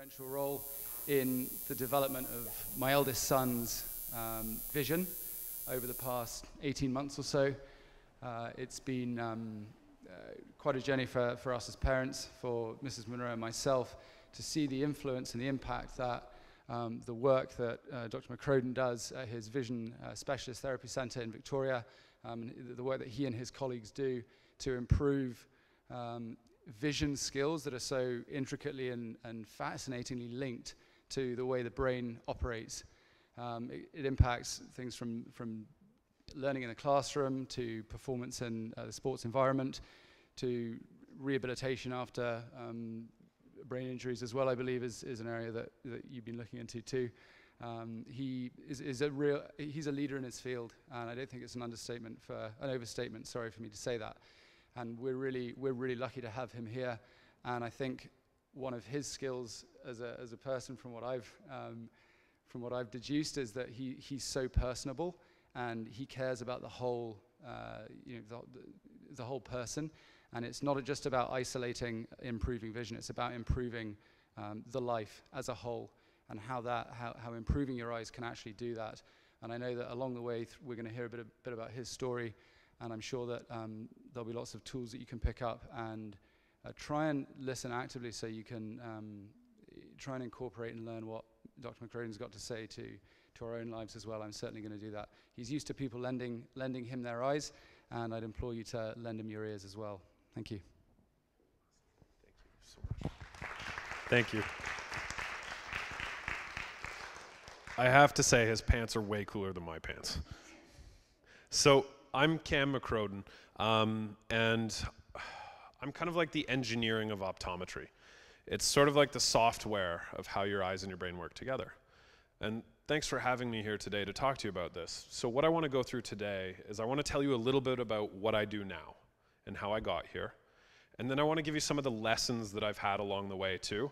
influential role in the development of my eldest son's vision over the past 18 months or so. It's been quite a journey for us as parents, for Mrs. Monroe and myself, to see the influence and the impact that the work that Dr. McCrodan does at his Vision Specialist Therapy Center in Victoria, the work that he and his colleagues do to improve vision skills that are so intricately and fascinatingly linked to the way the brain operates. It impacts things from learning in the classroom to performance in the sports environment to rehabilitation after brain injuries as well, I believe, is an area that you've been looking into too. He's a leader in his field, and I don't think it's an overstatement, sorry for me to say that. And we're really lucky to have him here. And I think one of his skills as a person, from what I've deduced, is that he's so personable, and he cares about the whole the whole person. And it's not just about isolating improving vision; it's about improving the life as a whole, and how improving your eyes can actually do that. And I know that along the way we're going to hear a bit about his story. And I'm sure that there'll be lots of tools that you can pick up and try and listen actively, so you can try and incorporate and learn what Dr. McCrodan's got to say to our own lives as well. I'm certainly going to do that. He's used to people lending him their eyes, and I'd implore you to lend him your ears as well. Thank you. Thank you so much. Thank you. I have to say, his pants are way cooler than my pants. So I'm Cam McCrodan, and I'm kind of like the engineering of optometry. It's sort of like the software of how your eyes and your brain work together. And thanks for having me here today to talk to you about this. So what I want to go through today is I want to tell you a little bit about what I do now and how I got here. And then I want to give you some of the lessons that I've had along the way too.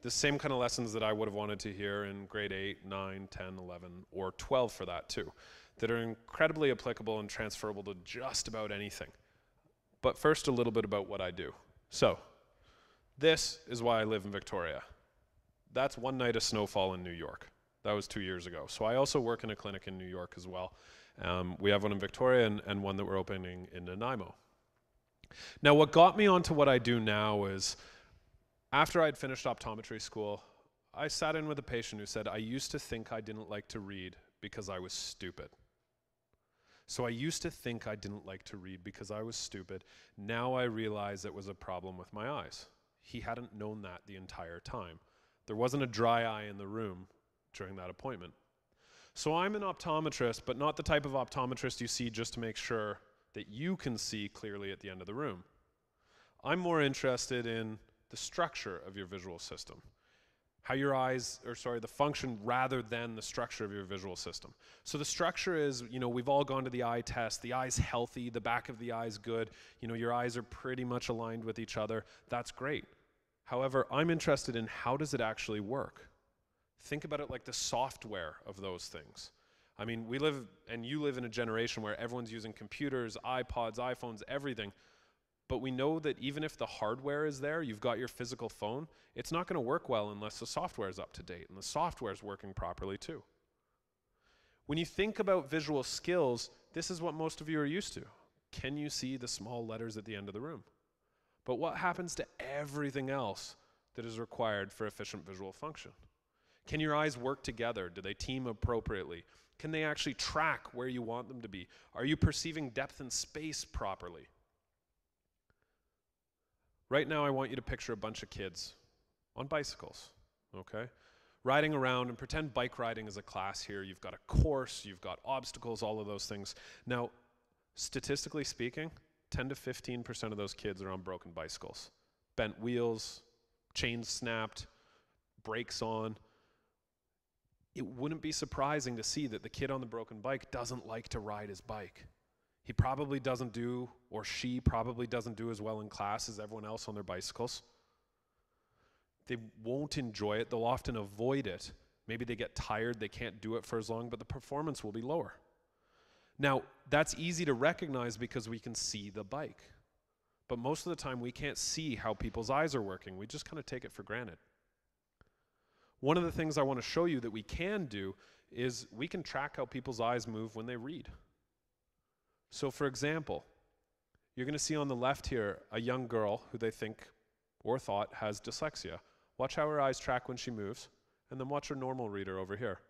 The same kind of lessons that I would have wanted to hear in grade 8, 9, 10, 11, or 12 for that too, that are incredibly applicable and transferable to just about anything. But first, a little bit about what I do. So, this is why I live in Victoria. That's one night of snowfall in New York. That was 2 years ago. So I also work in a clinic in New York as well. We have one in Victoria and one that we're opening in Nanaimo. Now, what got me onto what I do now is, after I'd finished optometry school, I sat in with a patient who said, I used to think I didn't like to read because I was stupid. So I used to think I didn't like to read because I was stupid. Now I realize it was a problem with my eyes. He hadn't known that the entire time. There wasn't a dry eye in the room during that appointment. So I'm an optometrist, but not the type of optometrist you see just to make sure that you can see clearly at the end of the room. I'm more interested in the structure of your visual system. How your eyes, the function rather than the structure of your visual system. So the structure is, we've all gone to the eye test. The eye's healthy, the back of the eye's good. Your eyes are pretty much aligned with each other. That's great. However, I'm interested in how does it actually work? Think about it like the software of those things. I mean, you live in a generation where everyone's using computers, iPods, iPhones, everything. But we know that even if the hardware is there, you've got your physical phone, it's not going to work well unless the software is up to date and the software is working properly too. When you think about visual skills, this is what most of you are used to. Can you see the small letters at the end of the room? But what happens to everything else that is required for efficient visual function? Can your eyes work together? Do they team appropriately? Can they actually track where you want them to be? Are you perceiving depth and space properly? Right now, I want you to picture a bunch of kids on bicycles, okay? Riding around, and pretend bike riding is a class here. You've got a course, you've got obstacles, all of those things. Now, statistically speaking, 10 to 15% of those kids are on broken bicycles. Bent wheels, chains snapped, brakes on. It wouldn't be surprising to see that the kid on the broken bike doesn't like to ride his bike. He probably doesn't do, or she probably doesn't do as well in class as everyone else on their bicycles. They won't enjoy it. They'll often avoid it. Maybe they get tired. They can't do it for as long, but the performance will be lower. Now, that's easy to recognize because we can see the bike. But most of the time, we can't see how people's eyes are working. We just kind of take it for granted. One of the things I want to show you that we can do is we can track how people's eyes move when they read. So for example, you're going to see on the left here a young girl who they think or thought has dyslexia. Watch how her eyes track when she moves, and then watch her normal reader over here.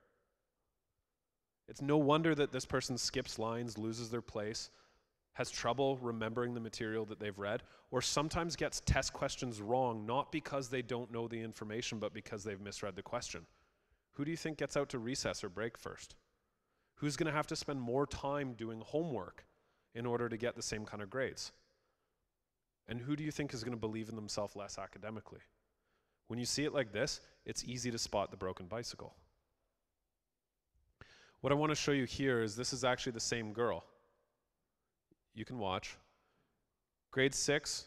It's no wonder that this person skips lines, loses their place, has trouble remembering the material that they've read, or sometimes gets test questions wrong, not because they don't know the information, but because they've misread the question. Who do you think gets out to recess or break first? Who's going to have to spend more time doing homework in order to get the same kind of grades? And who do you think is going to believe in themselves less academically? When you see it like this, it's easy to spot the broken bicycle. What I want to show you here is this is actually the same girl. You can watch. Grade 6,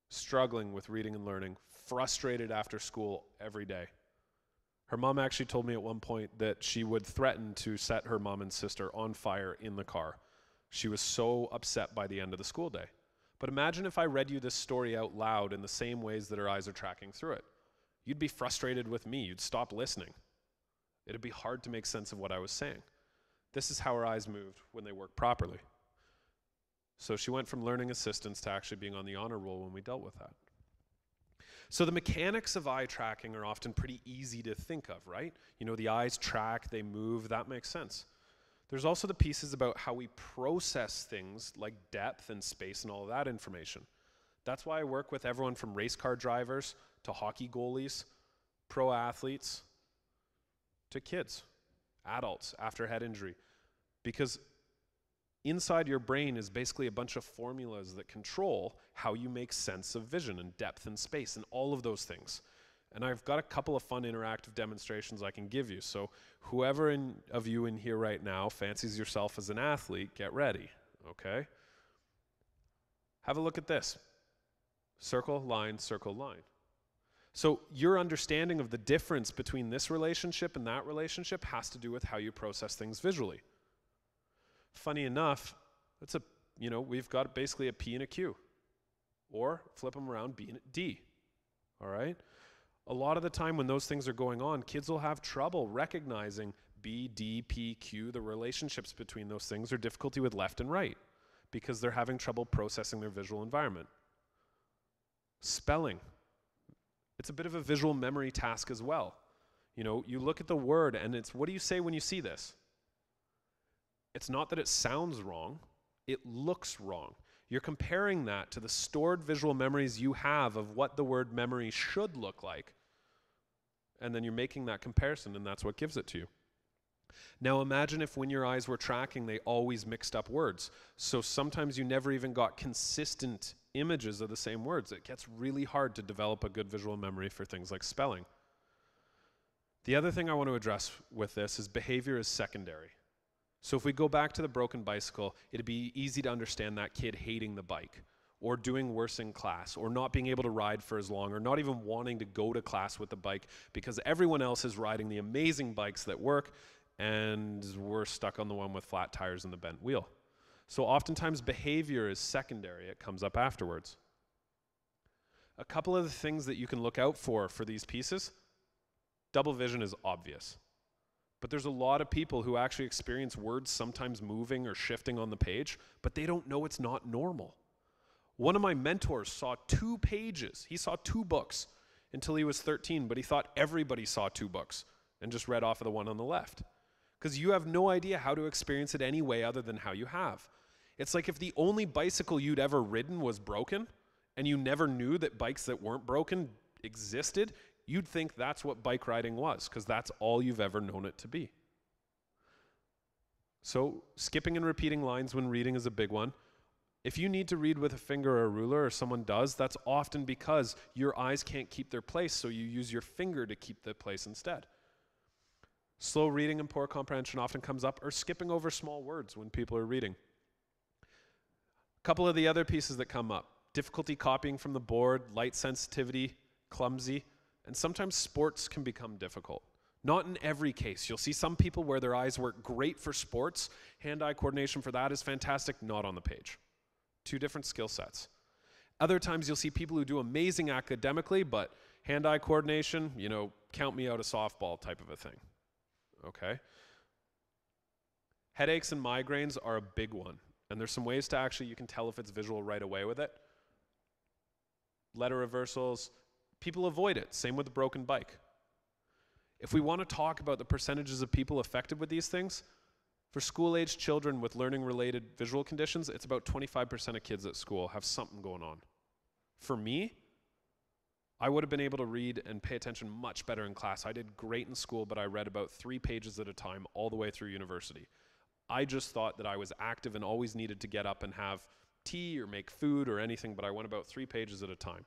struggling with reading and learning, frustrated after school every day. Her mom actually told me at one point that she would threaten to set her mom and sister on fire in the car. She was so upset by the end of the school day. But imagine if I read you this story out loud in the same ways that her eyes are tracking through it. You'd be frustrated with me. You'd stop listening. It'd be hard to make sense of what I was saying. This is how her eyes moved when they worked properly. So she went from learning assistance to actually being on the honor roll when we dealt with that. So the mechanics of eye tracking are often pretty easy to think of, right? You know, the eyes track, they move, that makes sense. There's also the pieces about how we process things like depth and space and all of that information. That's why I work with everyone from race car drivers to hockey goalies, pro athletes, to kids, adults after head injury. Because inside your brain is basically a bunch of formulas that control how you make sense of vision and depth and space and all of those things. And I've got a couple of fun interactive demonstrations I can give you. So whoever of you in here right now fancies yourself as an athlete, get ready, okay? Have a look at this. Circle, line, circle, line. So your understanding of the difference between this relationship and that relationship has to do with how you process things visually. Funny enough, we've got basically a P and a Q. Or flip them around, B and D. All right? A lot of the time when those things are going on, kids will have trouble recognizing B, D, P, Q, the relationships between those things, or difficulty with left and right because they're having trouble processing their visual environment. Spelling. It's a bit of a visual memory task as well. You know, you look at the word and it's, what do you say when you see this? It's not that it sounds wrong, it looks wrong. You're comparing that to the stored visual memories you have of what the word memory should look like. And then you're making that comparison, and that's what gives it to you. Now imagine if when your eyes were tracking, they always mixed up words. So sometimes you never even got consistent images of the same words. It gets really hard to develop a good visual memory for things like spelling. The other thing I want to address with this is behavior is secondary. So if we go back to the broken bicycle, it'd be easy to understand that kid hating the bike, or doing worse in class, or not being able to ride for as long, or not even wanting to go to class with the bike because everyone else is riding the amazing bikes that work, and we're stuck on the one with flat tires and the bent wheel. So oftentimes behavior is secondary. It comes up afterwards. A couple of the things that you can look out for these pieces, double vision is obvious. But there's a lot of people who actually experience words sometimes moving or shifting on the page, but they don't know it's not normal. One of my mentors saw 2 pages. He saw 2 books until he was 13, but he thought everybody saw 2 books and just read off of the one on the left. Because you have no idea how to experience it any way other than how you have. It's like if the only bicycle you'd ever ridden was broken, and you never knew that bikes that weren't broken existed, you'd think that's what bike riding was, because that's all you've ever known it to be. So skipping and repeating lines when reading is a big one. If you need to read with a finger or a ruler, or someone does, that's often because your eyes can't keep their place, so you use your finger to keep the place instead. Slow reading and poor comprehension often comes up, or skipping over small words when people are reading. A couple of the other pieces that come up: difficulty copying from the board, light sensitivity, clumsy, and sometimes sports can become difficult. Not in every case. You'll see some people where their eyes work great for sports, hand-eye coordination for that is fantastic, not on the page. 2 different skill sets. Other times you'll see people who do amazing academically, but hand-eye coordination, count me out of softball type of a thing, okay? Headaches and migraines are a big one, and there's some ways to actually, you can tell if it's visual right away with it. Letter reversals, people avoid it, same with the broken bike. If we want to talk about the percentages of people affected with these things, for school-aged children with learning-related visual conditions, it's about 25% of kids at school have something going on. For me, I would have been able to read and pay attention much better in class. I did great in school, but I read about 3 pages at a time all the way through university. I just thought that I was active and always needed to get up and have tea or make food or anything, but I went about 3 pages at a time.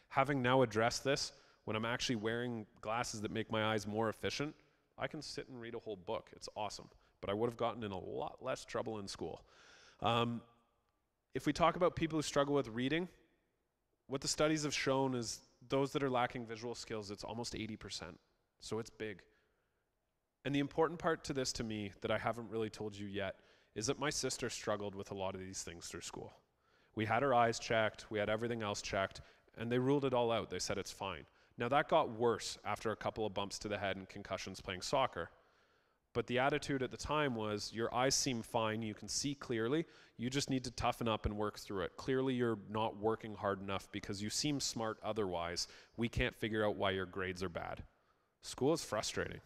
Having now addressed this, when I'm actually wearing glasses that make my eyes more efficient, I can sit and read a whole book. It's awesome. But I would have gotten in a lot less trouble in school. If we talk about people who struggle with reading, what the studies have shown is those that are lacking visual skills, it's almost 80%. So it's big. And the important part to this to me that I haven't really told you yet is that my sister struggled with a lot of these things through school. We had her eyes checked, we had everything else checked, and they ruled it all out. They said it's fine. Now that got worse after a couple of bumps to the head and concussions playing soccer. But the attitude at the time was, your eyes seem fine, you can see clearly, you just need to toughen up and work through it. Clearly you're not working hard enough because you seem smart otherwise. We can't figure out why your grades are bad. School is frustrating.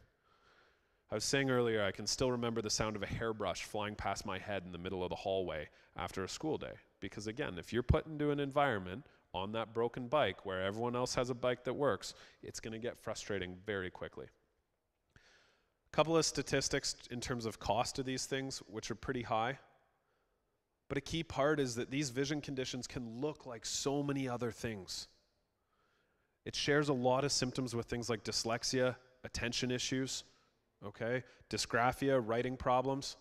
I was saying earlier, I can still remember the sound of a hairbrush flying past my head in the middle of the hallway after a school day. Because again, if you're put into an environment on that broken bike where everyone else has a bike that works, it's going to get frustrating very quickly. A couple of statistics in terms of cost of these things, which are pretty high. But a key part is that these vision conditions can look like so many other things. It shares a lot of symptoms with things like dyslexia, attention issues, okay, dysgraphia, writing problems.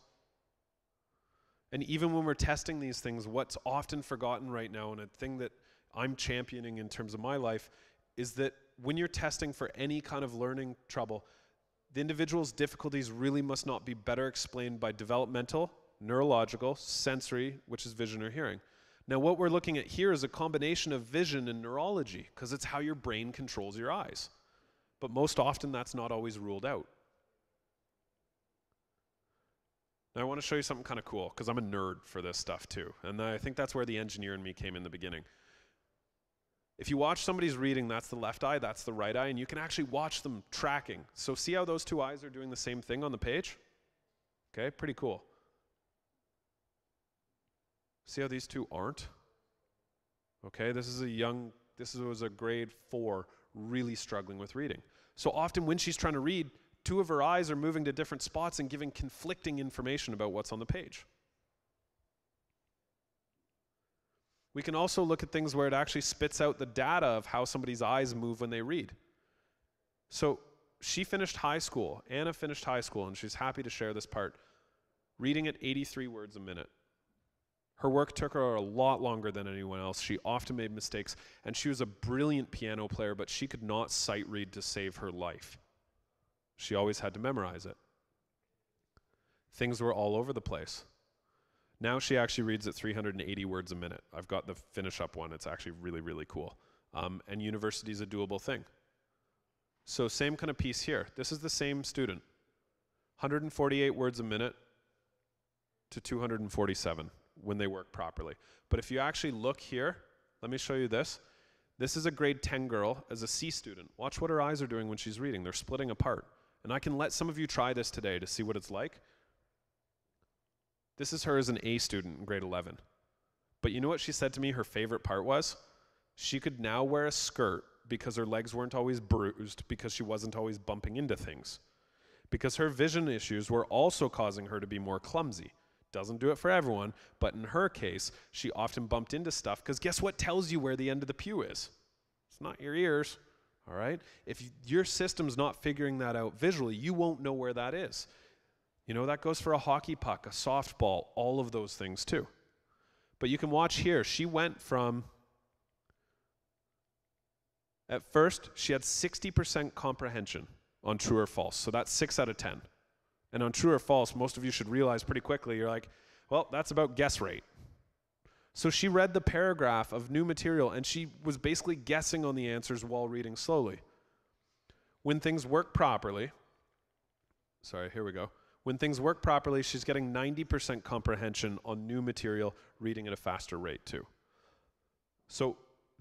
And even when we're testing these things, what's often forgotten right now, and a thing that I'm championing in terms of my life, is that when you're testing for any kind of learning trouble, the individual's difficulties really must not be better explained by developmental, neurological, sensory, which is vision or hearing. Now what we're looking at here is a combination of vision and neurology, because it's how your brain controls your eyes. But most often that's not always ruled out. Now I want to show you something kind of cool, because I'm a nerd for this stuff too. And I think that's where the engineer in me came in the beginning. If you watch somebody's reading, that's the left eye, that's the right eye, and you can actually watch them tracking. So see how those 2 eyes are doing the same thing on the page? Okay, pretty cool. See how these 2 aren't? Okay, this was a grade 4, really struggling with reading. So often when she's trying to read, 2 of her eyes are moving to different spots and giving conflicting information about what's on the page. We can also look at things where it actually spits out the data of how somebody's eyes move when they read. So she finished high school, Anna finished high school, and she's happy to share this part, reading at 83 words a minute. Her work took her a lot longer than anyone else. She often made mistakes, and she was a brilliant piano player, but she could not sight read to save her life. She always had to memorize it. Things were all over the place. Now she actually reads at 380 words a minute. I've got the finish up one. It's actually really, really cool. And university is a doable thing. So same kind of piece here. This is the same student. 148 words a minute to 247 when they work properly. But if you actually look here, let me show you this. This is a grade 10 girl as a C student. Watch what her eyes are doing when she's reading. They're splitting apart. And I can let some of you try this today to see what it's like. This is her as an A student in grade 11. But you know what she said to me her favorite part was? She could now wear a skirt because her legs weren't always bruised, because she wasn't always bumping into things. Because her vision issues were also causing her to be more clumsy. Doesn't do it for everyone, but in her case, she often bumped into stuff, because guess what tells you where the end of the pew is? It's not your ears, all right? If your system's not figuring that out visually, you won't know where that is. You know, that goes for a hockey puck, a softball, all of those things too. But you can watch here, she went from, at first, she had 60% comprehension on true or false, so that's 6 out of 10. And on true or false, most of you should realize pretty quickly, you're like, well, that's about guess rate. So she read the paragraph of new material, and she was basically guessing on the answers while reading slowly. When things work properly, sorry, here we go. When things work properly, she's getting 90% comprehension on new material, reading at a faster rate too. So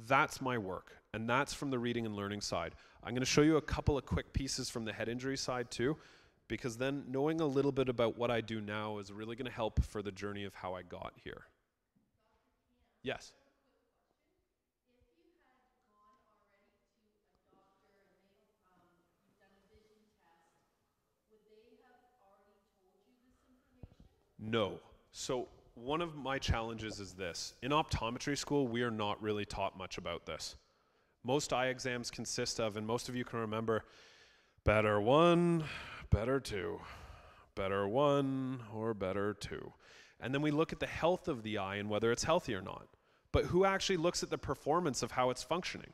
that's my work, and that's from the reading and learning side. I'm going to show you a couple of quick pieces from the head injury side too, because then knowing a little bit about what I do now is really going to help for the journey of how I got here. Yes? No. So one of my challenges is this. In optometry school, we are not really taught much about this. Most eye exams consist of, and most of you can remember, better one, better two, better one, or better two. And then we look at the health of the eye and whether it's healthy or not. But who actually looks at the performance of how it's functioning?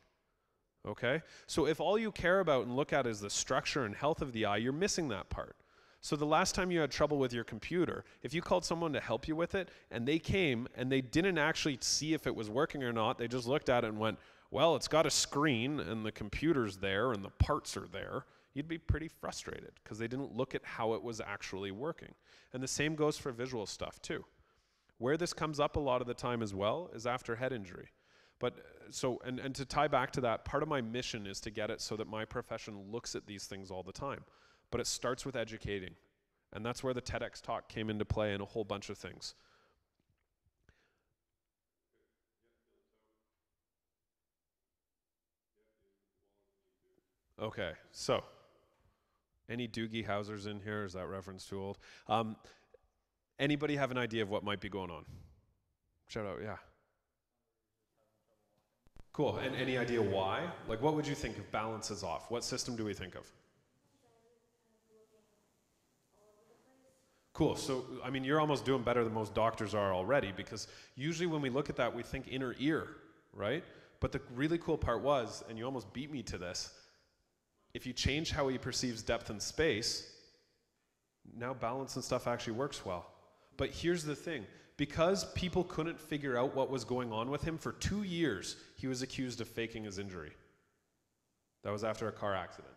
Okay? So if all you care about and look at is the structure and health of the eye, you're missing that part. So the last time you had trouble with your computer, if you called someone to help you with it, and they came and they didn't actually see if it was working or not, they just looked at it and went, well, it's got a screen and the computer's there and the parts are there, you'd be pretty frustrated because they didn't look at how it was actually working. And the same goes for visual stuff too. Where this comes up a lot of the time as well is after head injury. But so, and to tie back to that, part of my mission is to get it so that my profession looks at these things all the time. But it starts with educating. And that's where the TEDx talk came into play and a whole bunch of things. Okay, so any Doogie Housers in here? Is that reference too old? Anybody have an idea of what might be going on? Shout out, yeah. Cool, and any idea why? Like what would you think if balance is off? What system do we think of? Cool, so I mean you're almost doing better than most doctors are already, because usually when we look at that we think inner ear, right? But the really cool part was, and you almost beat me to this, if you change how he perceives depth and space, now balance and stuff actually works well. But here's the thing, because people couldn't figure out what was going on with him, for 2 years he was accused of faking his injury. That was after a car accident.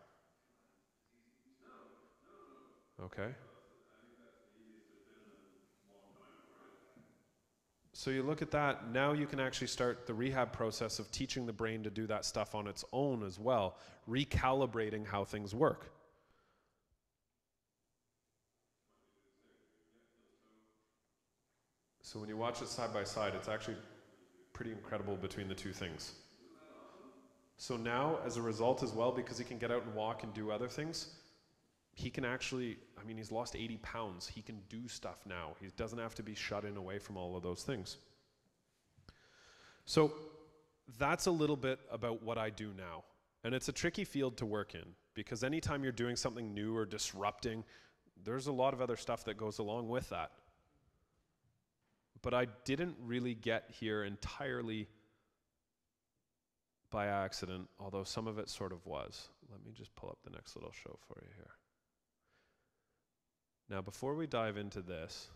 Okay. So you look at that, now you can actually start the rehab process of teaching the brain to do that stuff on its own as well, recalibrating how things work. So when you watch it side by side, it's actually pretty incredible between the two things. So now, as a result as well, because he can get out and walk and do other things, he can actually, I mean, he's lost 80 pounds. He can do stuff now. He doesn't have to be shut in away from all of those things. So that's a little bit about what I do now. And it's a tricky field to work in, because anytime you're doing something new or disrupting, there's a lot of other stuff that goes along with that. But I didn't really get here entirely by accident, although some of it sort of was. Let me just pull up the next little show for you here. Now, before we dive into this,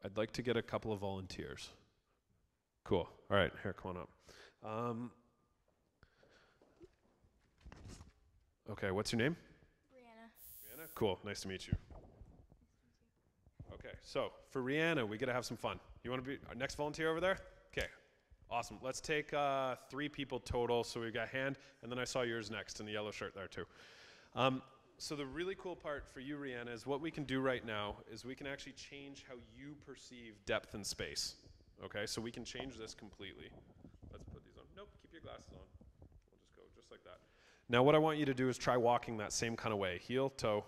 I'd like to get a couple of volunteers. Cool. All right, here, come on up. Okay, what's your name? Brianna. Brianna? Cool, nice to meet you. Okay, so for Rihanna, we got to have some fun. You want to be our next volunteer over there? Okay, awesome. Let's take 3 people total. So we've got hand, and then I saw yours next in the yellow shirt there too. So the really cool part for you, Rihanna, is what we can do right now is we can actually change how you perceive depth and space. Okay, so we can change this completely. Let's put these on. Nope, keep your glasses on. We'll just go just like that. Now what I want you to do is try walking that same kind of way. Heel, toe.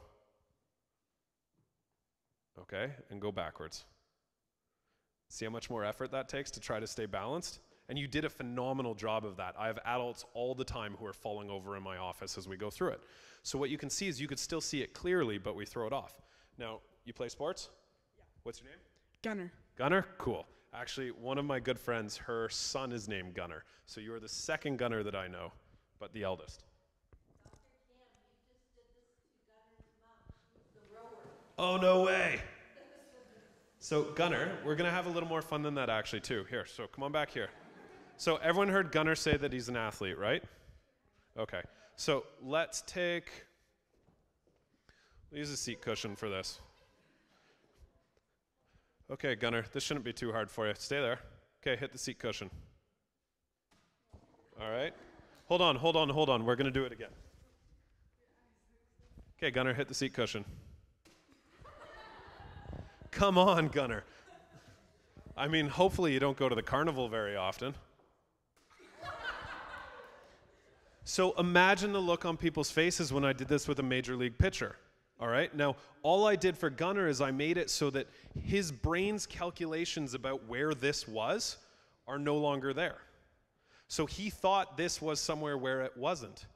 Okay, and go backwards. See how much more effort that takes to try to stay balanced? And you did a phenomenal job of that. I have adults all the time who are falling over in my office as we go through it. So what you can see is you could still see it clearly, but we throw it off. Now, you play sports? Yeah. What's your name? Gunner. Gunner? Cool. Actually, one of my good friends, her son is named Gunner. So you are the second Gunner that I know, but the eldest. Oh, no way. So Gunner, we're going to have a little more fun than that actually too. Here, so come on back here. So everyone heard Gunner say that he's an athlete, right? Okay. So let's use a seat cushion for this. Okay, Gunnar, this shouldn't be too hard for you. Stay there. Okay, hit the seat cushion. All right. Hold on. We're going to do it again. Okay, Gunnar, hit the seat cushion. Come on, Gunnar. I mean, hopefully you don't go to the carnival very often. So imagine the look on people's faces when I did this with a major league pitcher. All right? Now, all I did for Gunnar is I made it so that his brain's calculations about where this was are no longer there. So he thought this was somewhere where it wasn't.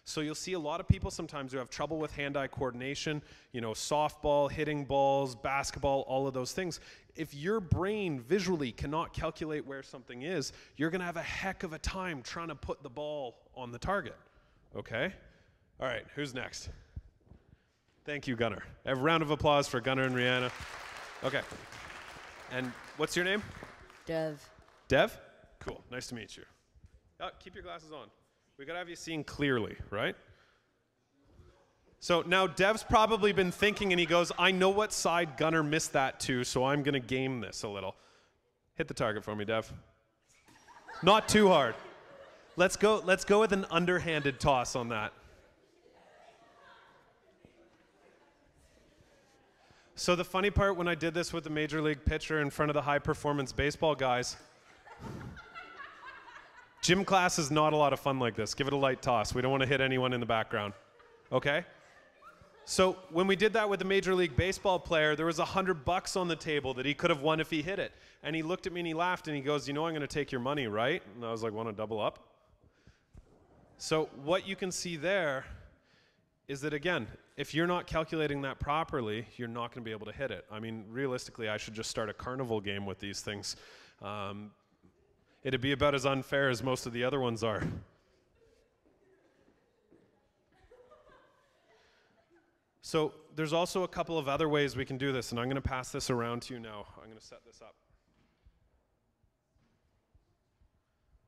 So you'll see a lot of people sometimes who have trouble with hand-eye coordination, you know, softball, hitting balls, basketball, all of those things. If your brain visually cannot calculate where something is, you're going to have a heck of a time trying to put the ball on the target. Okay? All right, who's next? Thank you, Gunnar. A round of applause for Gunnar and Rihanna. Okay. And what's your name? Dev. Dev? Cool. Nice to meet you. Keep your glasses on. We gotta have you seeing clearly, right? So now Dev's probably been thinking and he goes, I know what side Gunnar missed that to, so I'm gonna game this a little. Hit the target for me, Dev. Not too hard. Let's go with an underhanded toss on that. So the funny part when I did this with the major league pitcher in front of the high performance baseball guys, gym class is not a lot of fun like this. Give it a light toss. We don't want to hit anyone in the background. Okay? So when we did that with the Major League Baseball player, there was $100 on the table that he could have won if he hit it. And he looked at me and he laughed and he goes, you know I'm going to take your money, right? And I was like, want to double up? So what you can see there is that, again, if you're not calculating that properly, you're not going to be able to hit it. I mean, realistically, I should just start a carnival game with these things. It'd be about as unfair as most of the other ones are. So there's also a couple of other ways we can do this, and I'm going to pass this around to you now. I'm going to set this up.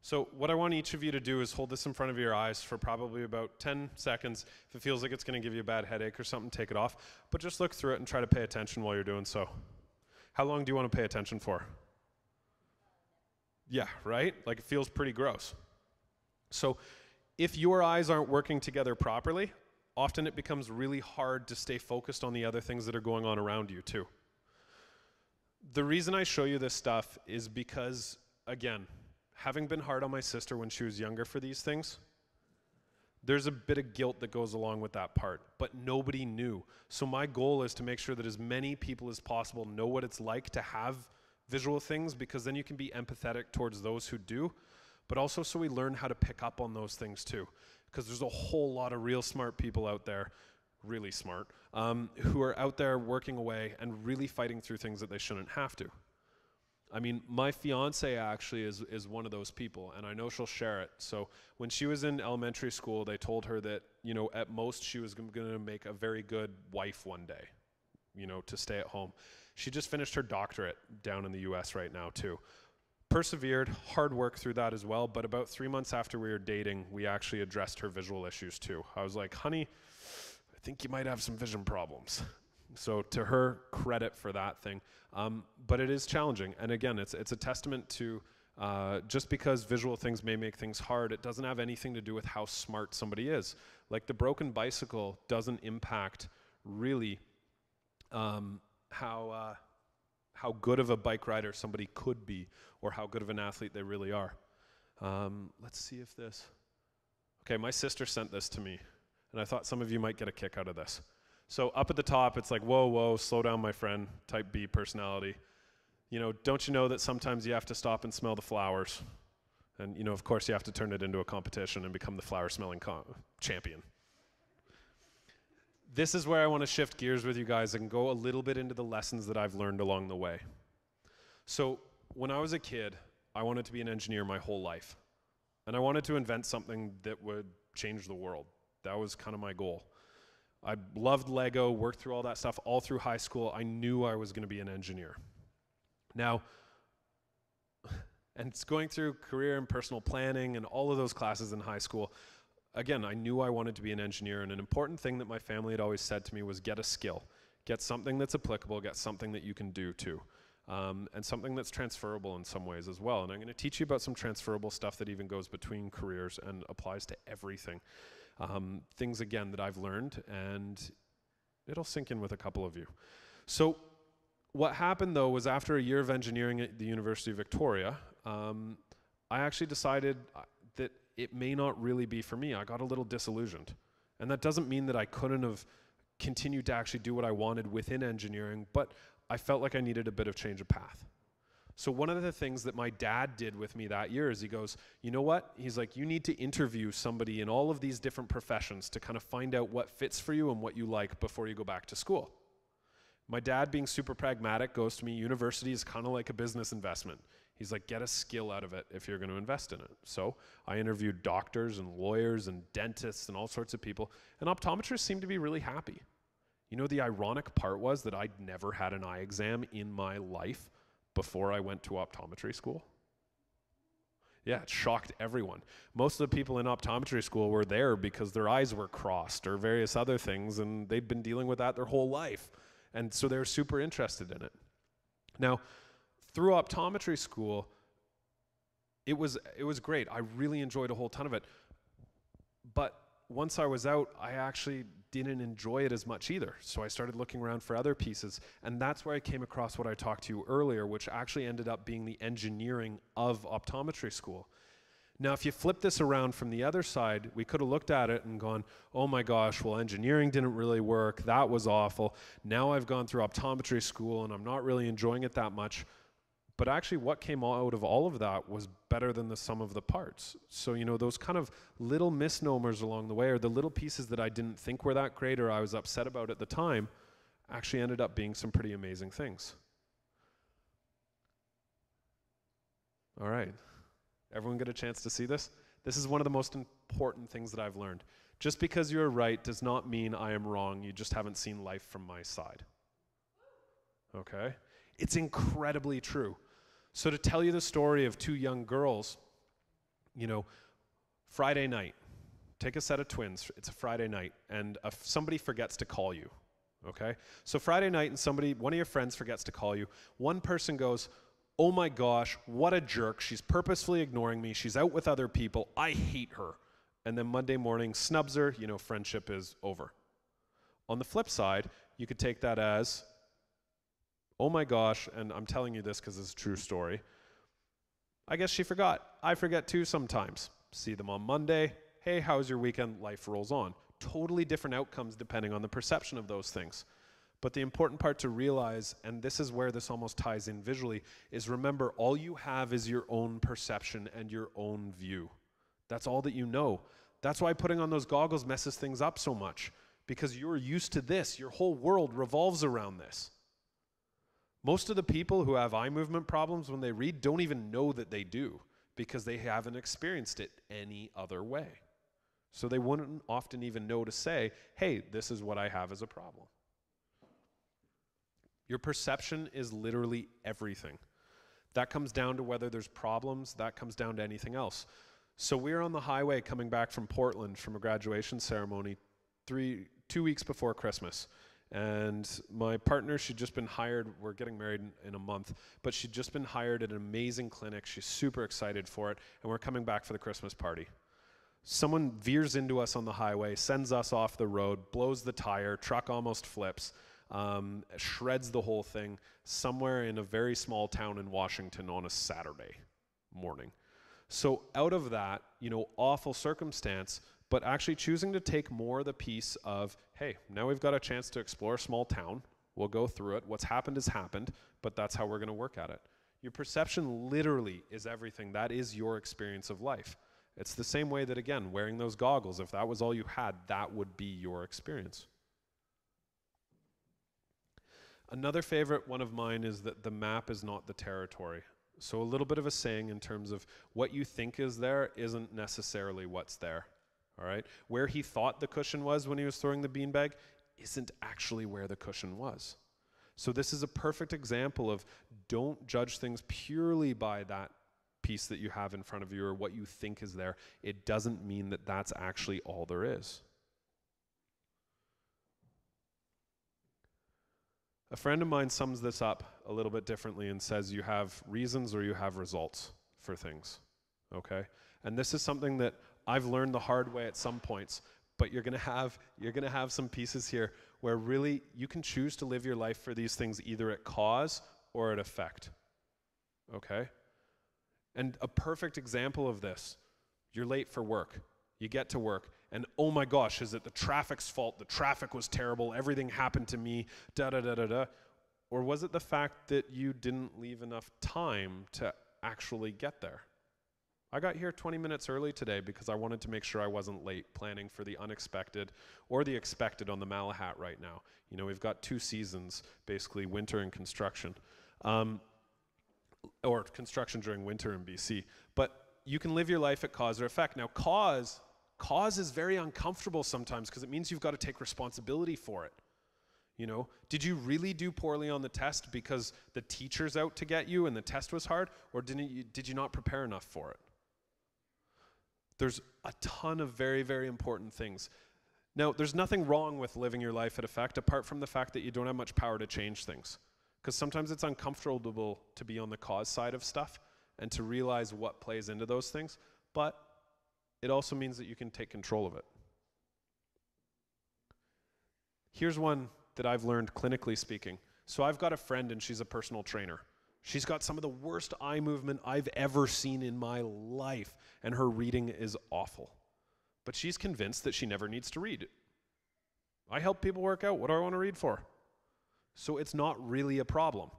So what I want each of you to do is hold this in front of your eyes for probably about 10 seconds. If it feels like it's going to give you a bad headache or something, take it off. But just look through it and try to pay attention while you're doing so. How long do you want to pay attention for? Yeah, right? Like it feels pretty gross. So if your eyes aren't working together properly, often it becomes really hard to stay focused on the other things that are going on around you too. The reason I show you this stuff is because, again, having been hard on my sister when she was younger for these things, there's a bit of guilt that goes along with that part, but nobody knew. So my goal is to make sure that as many people as possible know what it's like to have visual things, because then you can be empathetic towards those who do, but also so we learn how to pick up on those things too. Because there's a whole lot of real smart people out there, really smart, who are out there working away and really fighting through things that they shouldn't have to. I mean, my fiance actually is one of those people, and I know she'll share it. So when she was in elementary school, they told her that, you know, at most she was going to make a very good wife one day, you know, to stay at home. She just finished her doctorate down in the US right now too. Persevered, hard work through that as well, but about 3 months after we were dating, we actually addressed her visual issues too. I was like, honey, I think you might have some vision problems. So to her, credit for that thing. But it is challenging. And again, it's a testament to just because visual things may make things hard, it doesn't have anything to do with how smart somebody is. Like the broken bicycle doesn't impact really how good of a bike rider somebody could be or how good of an athlete they really are. Let's see if this... Okay, my sister sent this to me, and I thought some of you might get a kick out of this. So up at the top, it's like, whoa, whoa, slow down, my friend, type B personality. You know, don't you know that sometimes you have to stop and smell the flowers? And, you know, of course, you have to turn it into a competition and become the flower-smelling champion. This is where I want to shift gears with you guys and go a little bit into the lessons that I've learned along the way. So when I was a kid, I wanted to be an engineer my whole life. And I wanted to invent something that would change the world. That was kind of my goal. I loved Lego, worked through all that stuff all through high school. I knew I was going to be an engineer. Now, and it's going through career and personal planning and all of those classes in high school, again, I knew I wanted to be an engineer, and an important thing that my family had always said to me was get a skill. Get something that's applicable, get something that you can do too. And something that's transferable in some ways as well. And I'm going to teach you about some transferable stuff that even goes between careers and applies to everything. Things, again, that I've learned, and it'll sink in with a couple of you. So what happened, though, was after a year of engineering at the University of Victoria, I actually decided that it may not really be for me. I got a little disillusioned. And that doesn't mean that I couldn't have continued to actually do what I wanted within engineering, but I felt like I needed a bit of change of path. So one of the things that my dad did with me that year is he goes, you know what? He's like, you need to interview somebody in all of these different professions to kind of find out what fits for you and what you like before you go back to school. My dad, being super pragmatic, goes to me, university is kind of like a business investment. He's like, get a skill out of it if you're going to invest in it. So I interviewed doctors and lawyers and dentists and all sorts of people, and optometrists seemed to be really happy. You know, the ironic part was that I'd never had an eye exam in my life before I went to optometry school. Yeah, it shocked everyone. Most of the people in optometry school were there because their eyes were crossed or various other things, and they'd been dealing with that their whole life. And so they were super interested in it. Now, through optometry school, it was great. I really enjoyed a whole ton of it. But once I was out, I actually didn't enjoy it as much either. So I started looking around for other pieces, and that's where I came across what I talked to you earlier, which actually ended up being the engineering of optometry school. Now, if you flip this around from the other side, we could have looked at it and gone, oh my gosh, well, engineering didn't really work. That was awful. Now I've gone through optometry school, and I'm not really enjoying it that much. But actually what came out of all of that was better than the sum of the parts. So, you know, those kind of little misnomers along the way, or the little pieces that I didn't think were that great or I was upset about at the time, actually ended up being some pretty amazing things. All right. Everyone get a chance to see this? This is one of the most important things that I've learned. Just because you're right does not mean I am wrong. You just haven't seen life from my side. Okay? It's incredibly true. So to tell you the story of two young girls, you know, Friday night, take a set of twins, it's a Friday night, and somebody forgets to call you, okay? So Friday night and one of your friends forgets to call you. One person goes, oh my gosh, what a jerk, she's purposefully ignoring me, she's out with other people, I hate her. And then Monday morning, snubs her, you know, friendship is over. On the flip side, you could take that as, oh my gosh, and I'm telling you this because it's a true story. I guess she forgot. I forget too sometimes. See them on Monday. Hey, how's your weekend? Life rolls on. Totally different outcomes depending on the perception of those things. But the important part to realize, and this is where this almost ties in visually, is remember all you have is your own perception and your own view. That's all that you know. That's why putting on those goggles messes things up so much, because you're used to this. Your whole world revolves around this. Most of the people who have eye movement problems when they read don't even know that they do because they haven't experienced it any other way. So they wouldn't often even know to say, hey, this is what I have as a problem. Your perception is literally everything. That comes down to whether there's problems, that comes down to anything else. So we're on the highway coming back from Portland from a graduation ceremony 2 weeks before Christmas. And my partner, she'd just been hired, we're getting married in a month, but she'd just been hired at an amazing clinic. She's super excited for it, and we're coming back for the Christmas party. Someone veers into us on the highway, sends us off the road, blows the tire, truck almost flips, shreds the whole thing somewhere in a very small town in Washington on a Saturday morning. So out of that, you know, awful circumstance, but actually choosing to take more the piece of, hey, now we've got a chance to explore a small town. We'll go through it. What's happened has happened, but that's how we're going to work at it. Your perception literally is everything. That is your experience of life. It's the same way that, again, wearing those goggles, if that was all you had, that would be your experience. Another favorite one of mine is that the map is not the territory. So a little bit of a saying in terms of what you think is there isn't necessarily what's there. All right? Where he thought the cushion was when he was throwing the beanbag isn't actually where the cushion was. So this is a perfect example of don't judge things purely by that piece that you have in front of you or what you think is there, it doesn't mean that that's actually all there is. A friend of mine sums this up a little bit differently and says you have reasons or you have results for things, okay? And this is something that I've learned the hard way at some points, but you're gonna have some pieces here where really you can choose to live your life for these things either at cause or at effect, okay? And a perfect example of this, you're late for work. You get to work, and oh my gosh, is it the traffic's fault? The traffic was terrible, everything happened to me, da-da-da-da-da. Or was it the fact that you didn't leave enough time to actually get there? I got here 20 minutes early today because I wanted to make sure I wasn't late, planning for the unexpected or the expected on the Malahat right now. You know, we've got 2 seasons, basically winter and construction, or construction during winter in BC. But you can live your life at cause or effect. Now, cause is very uncomfortable sometimes because it means you've got to take responsibility for it. You know, did you really do poorly on the test because the teacher's out to get you and the test was hard, or did you not prepare enough for it? There's a ton of very, very important things. Now, there's nothing wrong with living your life at effect apart from the fact that you don't have much power to change things. Because sometimes it's uncomfortable to be on the cause side of stuff and to realize what plays into those things, but it also means that you can take control of it. Here's one that I've learned clinically speaking. So I've got a friend and she's a personal trainer. She's got some of the worst eye movement I've ever seen in my life, and her reading is awful. But she's convinced that she never needs to read. I help people work out. What do I want to read for? So it's not really a problem.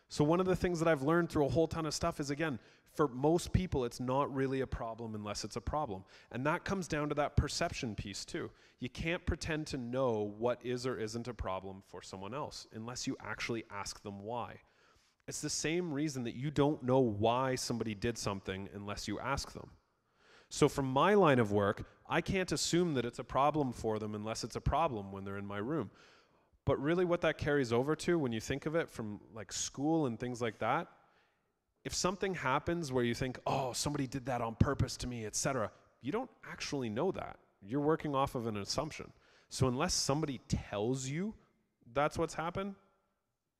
So one of the things that I've learned through a whole ton of stuff is, again, for most people, it's not really a problem unless it's a problem. And that comes down to that perception piece too. You can't pretend to know what is or isn't a problem for someone else unless you actually ask them why. It's the same reason that you don't know why somebody did something unless you ask them. So from my line of work, I can't assume that it's a problem for them unless it's a problem when they're in my room. But really what that carries over to, when you think of it from like school and things like that, if something happens where you think, oh, somebody did that on purpose to me, etc., you don't actually know that. You're working off of an assumption. So unless somebody tells you that's what's happened,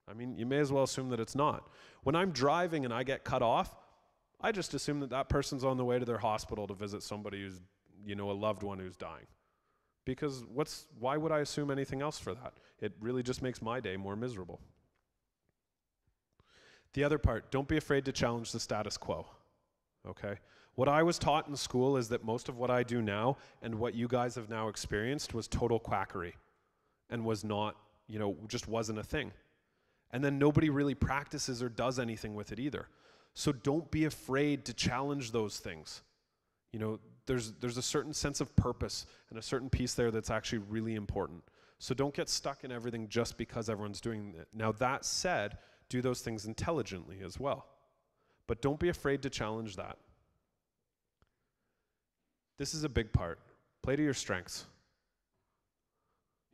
I mean, you may as well assume that it's not. When I'm driving and I get cut off, I just assume that that person's on the way to their hospital to visit somebody who's, you know, a loved one who's dying. Because why would I assume anything else for that? It really just makes my day more miserable. The other part, don't be afraid to challenge the status quo, okay? What I was taught in school is that most of what I do now and what you guys have now experienced was total quackery and was not, you know, just wasn't a thing. And then nobody really practices or does anything with it either. So don't be afraid to challenge those things. You know, there's a certain sense of purpose and a certain piece there that's actually really important. So don't get stuck in everything just because everyone's doing it. Now that said, do those things intelligently as well. But don't be afraid to challenge that. This is a big part. Play to your strengths.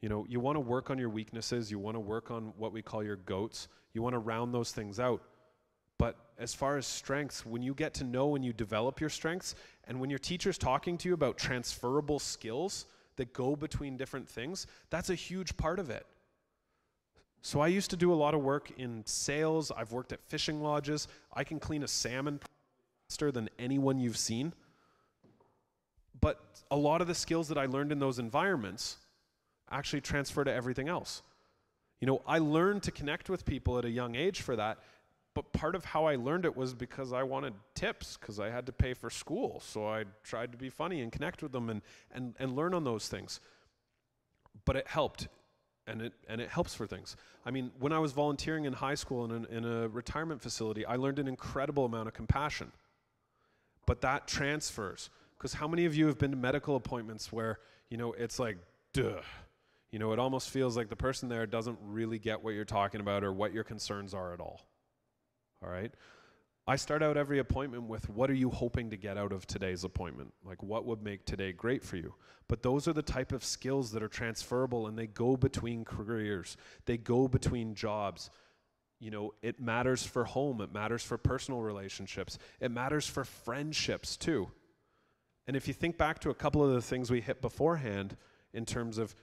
You know, you want to work on your weaknesses. You want to work on what we call your goats. You want to round those things out. But as far as strengths, when you get to know and you develop your strengths, and when your teacher's talking to you about transferable skills that go between different things, that's a huge part of it. So I used to do a lot of work in sales. I've worked at fishing lodges. I can clean a salmon faster than anyone you've seen. But a lot of the skills that I learned in those environments actually transfer to everything else. You know, I learned to connect with people at a young age for that, but part of how I learned it was because I wanted tips, because I had to pay for school. So I tried to be funny and connect with them and learn on those things. But it helped, and it helps for things. I mean, when I was volunteering in high school in a retirement facility, I learned an incredible amount of compassion. But that transfers, because how many of you have been to medical appointments where, you know, it's like, duh. You know, it almost feels like the person there doesn't really get what you're talking about or what your concerns are at all. All right? I start out every appointment with, what are you hoping to get out of today's appointment? Like, what would make today great for you? But those are the type of skills that are transferable, and they go between careers. They go between jobs. It matters for home, it matters for personal relationships, it matters for friendships too. And if you think back to a couple of the things we hit beforehand, in terms of,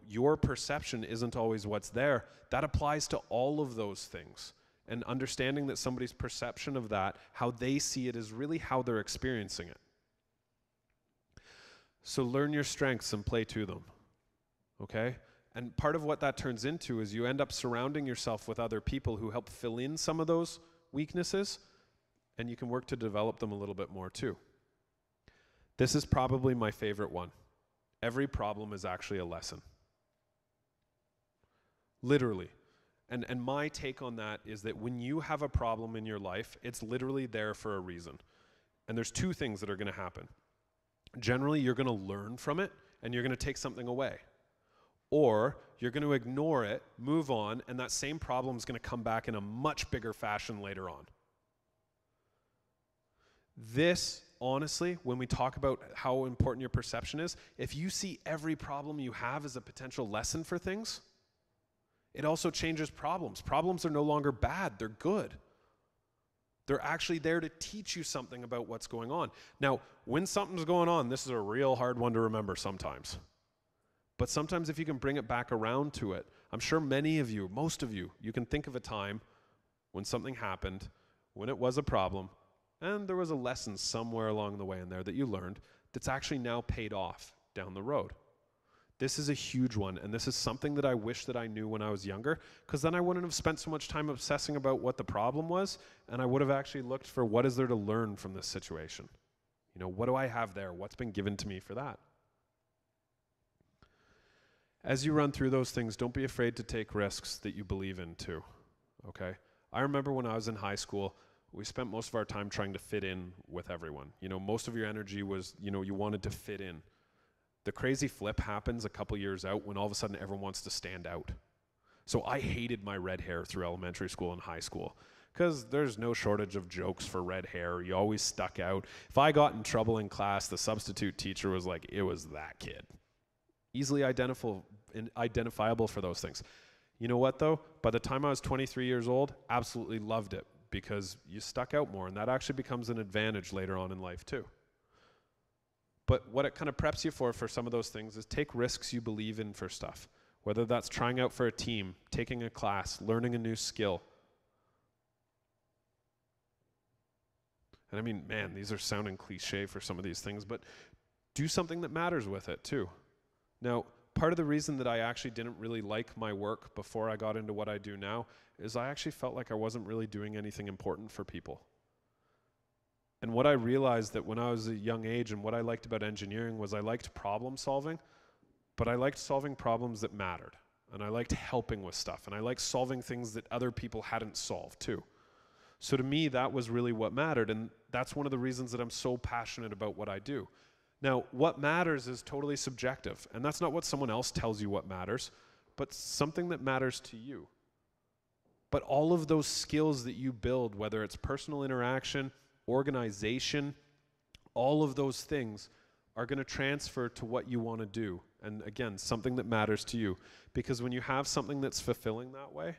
your perception isn't always what's there, that applies to all of those things. And understanding that somebody's perception of that, how they see it, is really how they're experiencing it. So learn your strengths and play to them, okay? And part of what that turns into is you end up surrounding yourself with other people who help fill in some of those weaknesses, and you can work to develop them a little bit more too. This is probably my favorite one. Every problem is actually a lesson. Literally. And my take on that is that when you have a problem in your life, it's literally there for a reason. And there's two things that are going to happen. Generally, you're going to learn from it, and you're going to take something away. Or you're going to ignore it, move on, and that same problem is going to come back in a much bigger fashion later on. This, honestly, when we talk about how important your perception is, if you see every problem you have as a potential lesson for things, it also changes problems. Problems are no longer bad, they're good. They're actually there to teach you something about what's going on. Now, when something's going on, this is a real hard one to remember sometimes. But sometimes if you can bring it back around to it, I'm sure many of you, most of you, you can think of a time when something happened, when it was a problem, and there was a lesson somewhere along the way in there that you learned that's actually now paid off down the road. This is a huge one, and this is something that I wish that I knew when I was younger, because then I wouldn't have spent so much time obsessing about what the problem was, and I would have actually looked for what is there to learn from this situation. What do I have there? What's been given to me for that? As you run through those things, don't be afraid to take risks that you believe in too, okay? I remember when I was in high school, we spent most of our time trying to fit in with everyone. Most of your energy was, you wanted to fit in. The crazy flip happens a couple years out when all of a sudden everyone wants to stand out. So I hated my red hair through elementary school and high school because there's no shortage of jokes for red hair. You always stuck out. If I got in trouble in class, the substitute teacher was like, it was that kid. Easily identifiable for those things. You know what though? By the time I was 23 years old, absolutely loved it because you stuck out more, and that actually becomes an advantage later on in life too. But what it kind of preps you for some of those things is take risks you believe in for stuff. Whether that's trying out for a team, taking a class, learning a new skill. And I mean, man, these are sounding cliche for some of these things, but do something that matters with it too. Now, part of the reason that I actually didn't really like my work before I got into what I do now is I actually felt like I wasn't really doing anything important for people. And what I realized that when I was a young age and what I liked about engineering was I liked problem solving, but I liked solving problems that mattered. And I liked helping with stuff. And I liked solving things that other people hadn't solved too. So to me, that was really what mattered. And that's one of the reasons that I'm so passionate about what I do. Now, what matters is totally subjective. And that's not what someone else tells you what matters, but something that matters to you. But all of those skills that you build, whether it's personal interaction, organization, all of those things are going to transfer to what you want to do. And again, something that matters to you. Because when you have something that's fulfilling that way,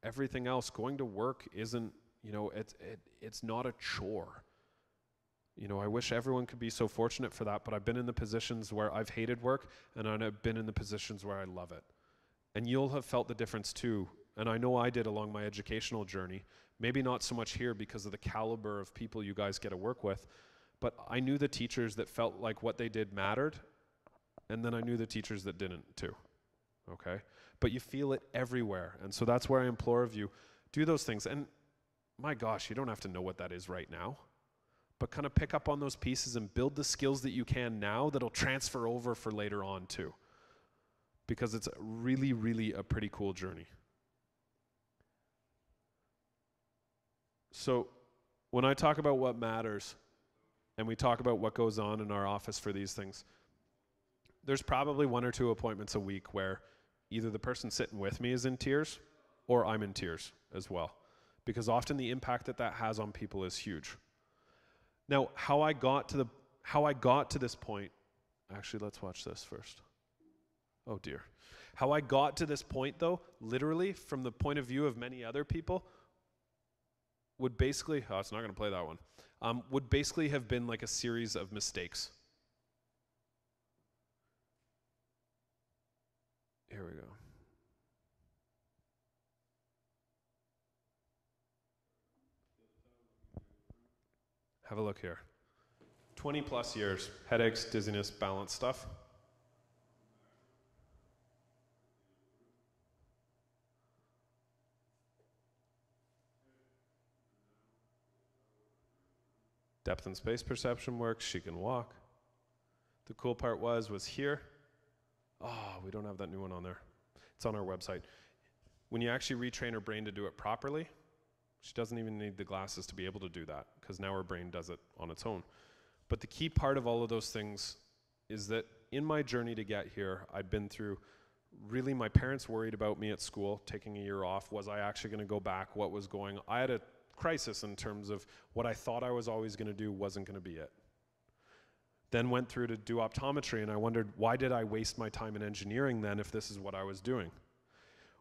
everything else, going to work isn't, it's not a chore. I wish everyone could be so fortunate for that, but I've been in the positions where I've hated work, and I've been in the positions where I love it. And you'll have felt the difference too. And I know I did along my educational journey. Maybe not so much here because of the caliber of people you guys get to work with, but I knew the teachers that felt like what they did mattered, and then I knew the teachers that didn't too, okay? But you feel it everywhere, and so that's where I implore of you, do those things. And my gosh, you don't have to know what that is right now, but kind of pick up on those pieces and build the skills that you can now that'll transfer over for later on too, because it's really, really a pretty cool journey. So when I talk about what matters and we talk about what goes on in our office for these things, there's probably 1 or 2 appointments a week where either the person sitting with me is in tears or I'm in tears as well, because often the impact that has on people is huge. Now, how I got to this point, actually, let's watch this first. Oh dear. How I got to this point, though, literally from the point of view of many other people, would basically, oh, it's not going to play that one, would basically have been like a series of mistakes. Here we go. Have a look here. 20 plus years, headaches, dizziness, balance stuff. Depth and space perception works, she can walk. The cool part was here. Oh, we don't have that new one on there. It's on our website. When you actually retrain her brain to do it properly, she doesn't even need the glasses to be able to do that, because now her brain does it on its own. But the key part of all of those things is that in my journey to get here, I'd been through, really my parents worried about me at school, taking a year off. Was I actually going to go back? What was going on? I had a crisis in terms of what I thought I was always going to do wasn't going to be it. Then went through to do optometry, and I wondered, why did I waste my time in engineering then if this is what I was doing?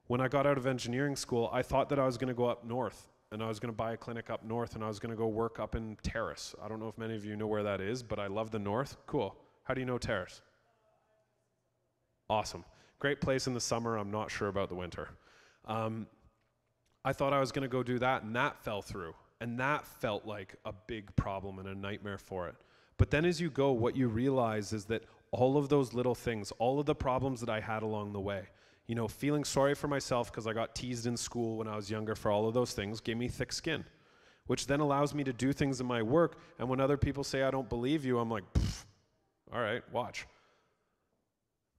When I got out of engineering school, I thought that I was going to go up north, and I was going to buy a clinic up north, and I was going to go work up in Terrace. I don't know if many of you know where that is, but I love the north. Cool. How do you know Terrace? Awesome. Great place in the summer. I'm not sure about the winter. I thought I was going to go do that, and that fell through. And that felt like a big problem and a nightmare for it. But then as you go, what you realize is that all of those little things, all of the problems that I had along the way, you know, feeling sorry for myself because I got teased in school when I was younger for all of those things, gave me thick skin, which then allows me to do things in my work. And when other people say, I don't believe you, I'm like, all right, watch.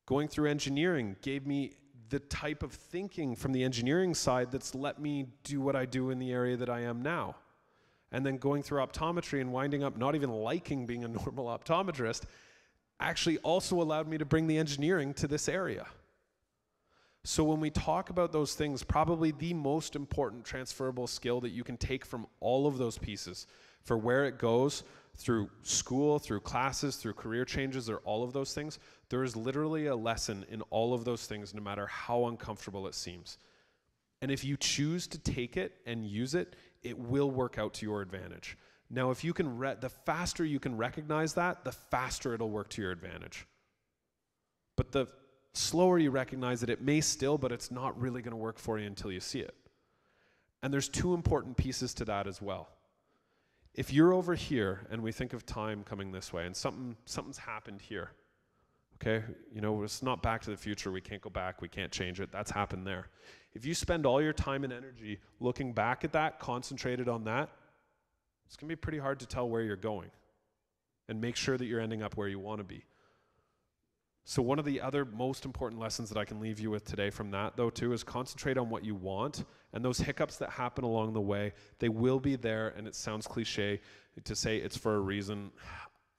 Going through engineering gave me the type of thinking from the engineering side that's let me do what I do in the area that I am now. And then going through optometry and winding up not even liking being a normal optometrist actually also allowed me to bring the engineering to this area. So when we talk about those things, probably the most important transferable skill that you can take from all of those pieces for where it goes through school, through classes, through career changes, or all of those things, there is literally a lesson in all of those things, no matter how uncomfortable it seems. And if you choose to take it and use it, it will work out to your advantage. Now, if you can, the faster you can recognize that, the faster it'll work to your advantage. But the slower you recognize it may still, but it's not really going to work for you until you see it. And there's two important pieces to that as well. If you're over here and we think of time coming this way and something's happened here, okay? You know, it's not Back to the Future. We can't go back. We can't change it. That's happened there. If you spend all your time and energy looking back at that, concentrated on that, it's going to be pretty hard to tell where you're going and make sure that you're ending up where you want to be. So one of the other most important lessons that I can leave you with today from that, though, too, is concentrate on what you want. And those hiccups that happen along the way, they will be there, and it sounds cliche to say it's for a reason.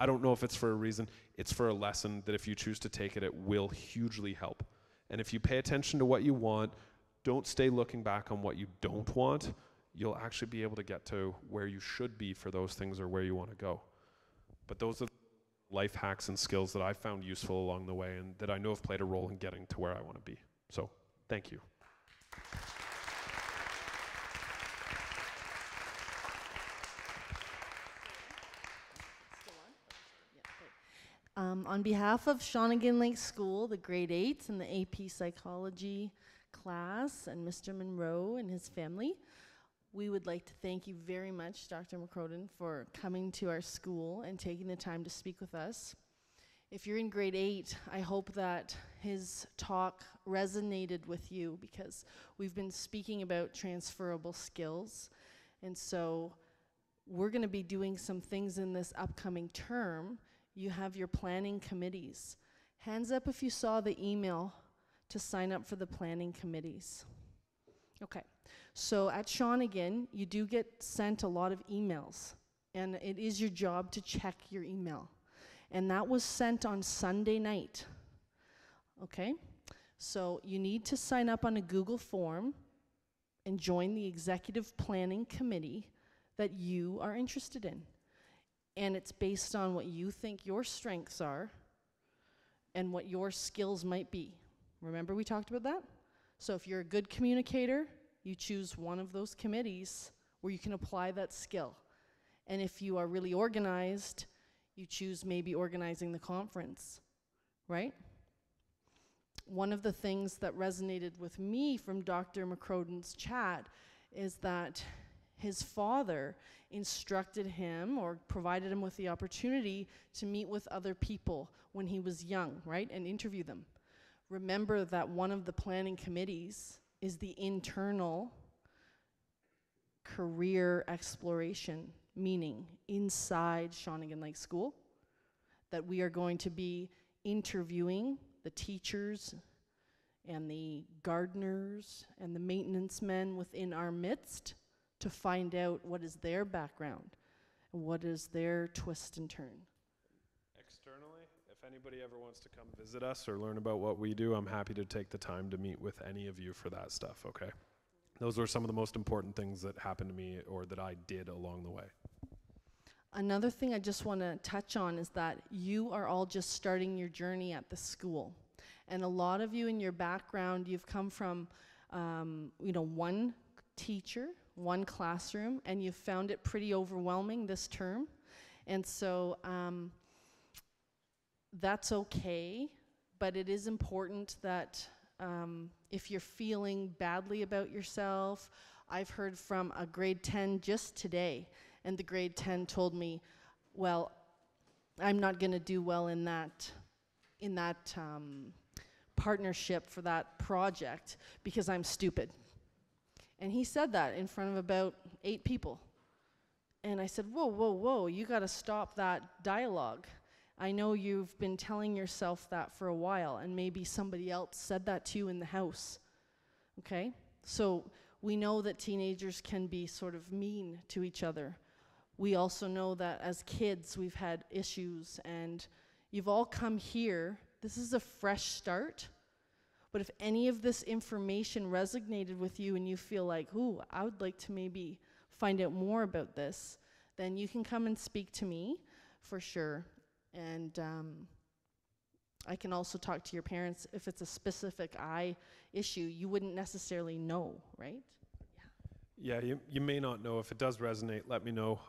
I don't know if it's for a reason. It's for a lesson that if you choose to take it, it will hugely help. And if you pay attention to what you want, don't stay looking back on what you don't want. You'll actually be able to get to where you should be for those things or where you want to go. But those are life hacks and skills that I found useful along the way and that I know have played a role in getting to where I want to be. So, thank you. On behalf of Shawnigan Lake School, the grade 8s and the AP Psychology class, and Mr. Monroe and his family, we would like to thank you very much, Dr. McCrodan, for coming to our school and taking the time to speak with us. If you're in grade 8, I hope that his talk resonated with you, because we've been speaking about transferable skills. And so we're going to be doing some things in this upcoming term. You have your planning committees. Hands up if you saw the email to sign up for the planning committees. Okay, so at Shawnigan, you do get sent a lot of emails, and it is your job to check your email. And that was sent on Sunday night. Okay, so you need to sign up on a Google form and join the executive planning committee that you are interested in. And it's based on what you think your strengths are and what your skills might be. Remember we talked about that? So if you're a good communicator, you choose one of those committees where you can apply that skill. And if you are really organized, you choose maybe organizing the conference, right? One of the things that resonated with me from Dr. McCrodan's chat is that his father instructed him or provided him with the opportunity to meet with other people when he was young, right, and interview them. Remember that one of the planning committees is the internal career exploration, meaning inside Shawnigan Lake School, that we are going to be interviewing the teachers and the gardeners and the maintenance men within our midst to find out what is their background and what is their twist and turn. Externally, if anybody ever wants to come visit us or learn about what we do, I'm happy to take the time to meet with any of you for that stuff, okay? Those were some of the most important things that happened to me or that I did along the way. Another thing I just want to touch on is that you are all just starting your journey at the school. And a lot of you in your background, you've come from, one teacher, one classroom, and you've found it pretty overwhelming this term. And so that's okay, but it is important that if you're feeling badly about yourself, I've heard from a grade 10 just today, and the grade 10 told me, well, I'm not going to do well in that partnership for that project because I'm stupid. And he said that in front of about 8 people. And I said, whoa, you got to stop that dialogue. I know you've been telling yourself that for a while, and maybe somebody else said that to you in the house, okay? So we know that teenagers can be sort of mean to each other. We also know that as kids, we've had issues, and you've all come here. This is a fresh start. But if any of this information resonated with you and you feel like, ooh, I would like to maybe find out more about this, then you can come and speak to me for sure. And I can also talk to your parents if it's a specific eye issue. You wouldn't necessarily know, right? Yeah, you may not know. If it does resonate, let me know.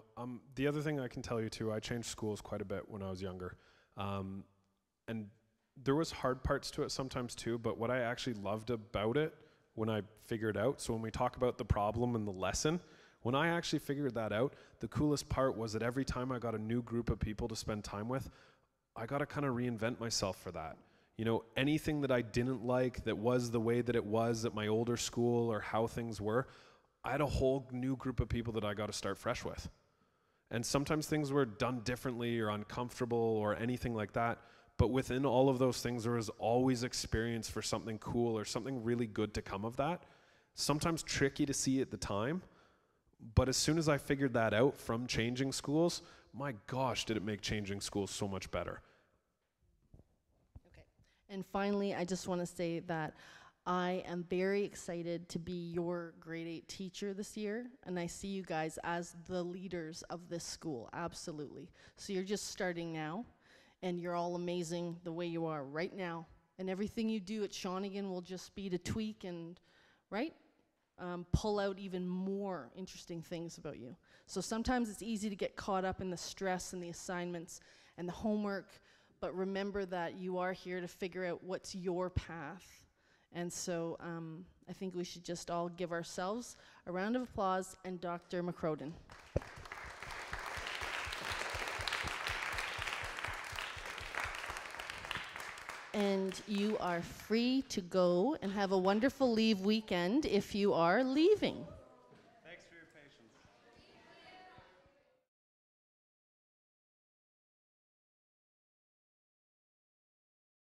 The other thing I can tell you too, I changed schools quite a bit when I was younger. And there was hard parts to it sometimes too, but what I actually loved about it when I figured out, so when we talk about the problem and the lesson, when I actually figured that out, the coolest part was that every time I got a new group of people to spend time with, I got to kind of reinvent myself for that. You know, anything that I didn't like, that was the way that it was at my older school or how things were, I had a whole new group of people that I got to start fresh with. And sometimes things were done differently or uncomfortable or anything like that. But within all of those things, there was always experience for something cool or something really good to come of that. Sometimes tricky to see at the time. But as soon as I figured that out from changing schools, my gosh, did it make changing schools so much better. Okay. And finally, I just want to say that I am very excited to be your grade 8 teacher this year, and I see you guys as the leaders of this school, absolutely. So you're just starting now, and you're all amazing the way you are right now, and everything you do at Shawnigan will just be to tweak and, right, pull out even more interesting things about you. So sometimes it's easy to get caught up in the stress and the assignments and the homework, but remember that you are here to figure out what's your path. And so I think we should just all give ourselves a round of applause and Dr. McCrodan. And you are free to go and have a wonderful leave weekend if you are leaving.